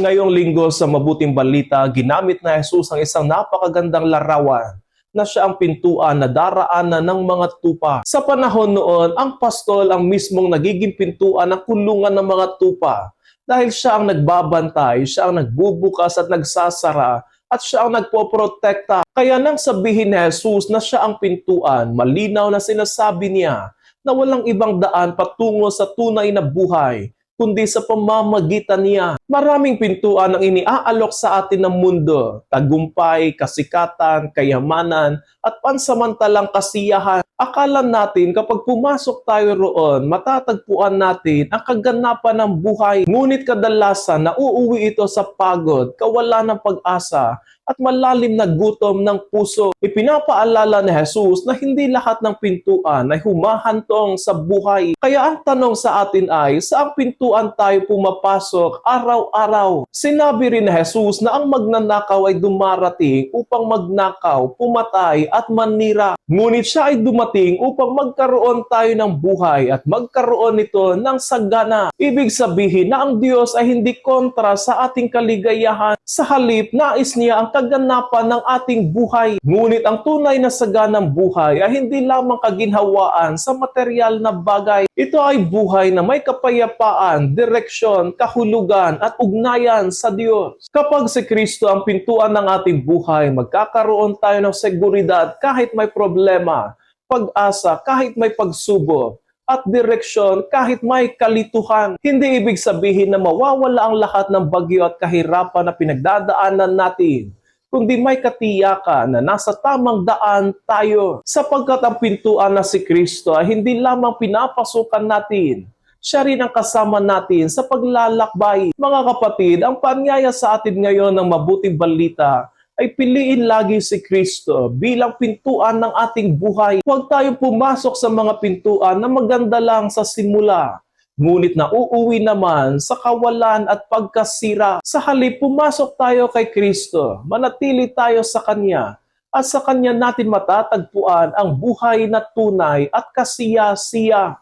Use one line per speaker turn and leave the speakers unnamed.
Ngayong linggo sa Mabuting Balita, ginamit na Jesus ang isang napakagandang larawan na siya ang pintuan na daraanan ng mga tupa. Sa panahon noon, ang pastol ang mismong nagiging pintuan ng kulungan ng mga tupa. Dahil siya ang nagbabantay, siya ang nagbubukas at nagsasara, at siya ang nagpoprotekta. Kaya nang sabihin ni Jesus na siya ang pintuan, malinaw na sinasabi niya na walang ibang daan patungo sa tunay na buhay, kundi sa pamamagitan niya. Maraming pintuan ang iniaalok sa atin ng mundo: tagumpay, kasikatan, kayamanan, at pansamantalang kasiyahan. Akala natin kapag pumasok tayo roon, matatagpuan natin ang kaganapan ng buhay. Ngunit kadalasan nauuwi ito sa pagod, kawalan ng pag-asa, at malalim na gutom ng puso. Ipinapaalala ni Jesus na hindi lahat ng pintuan ay humahantong sa buhay. Kaya ang tanong sa atin ay, saang pintuan tayo pumapasok araw-araw? Sinabi rin ni Jesus na ang magnanakaw ay dumarating upang magnakaw, pumatay at manira. Ngunit siya ay dumating upang magkaroon tayo ng buhay at magkaroon nito ng sagana. Ibig sabihin na ang Diyos ay hindi kontra sa ating kaligayahan. Sa halip, nais niya ang kaganapan ng ating buhay. Ngunit ang tunay na saganang buhay ay hindi lamang kaginhawaan sa material na bagay. Ito ay buhay na may kapayapaan, direksyon, kahulugan at ugnayan sa Diyos. Kapag si Kristo ang pintuan ng ating buhay, magkakaroon tayo ng seguridad kahit may problema, pag-asa kahit may pagsubok, at direksyon kahit may kalituhan. Hindi ibig sabihin na mawawala ang lahat ng bagyo at kahirapan na pinagdadaanan natin, kundi may katiyakan na nasa tamang daan tayo. Sapagkat ang pintuan na si Kristo ay hindi lamang pinapasukan natin, siya rin ang kasama natin sa paglalakbay. Mga kapatid, ang paanyaya sa atin ngayon ng Mabuting Balita ay piliin lagi si Kristo bilang pintuan ng ating buhay. Huwag tayong pumasok sa mga pintuan na maganda lang sa simula, ngunit nauuwi naman sa kawalan at pagkasira. Sa halip, pumasok tayo kay Kristo, manatili tayo sa Kanya, at sa Kanya natin matatagpuan ang buhay na tunay at kasiya-siya.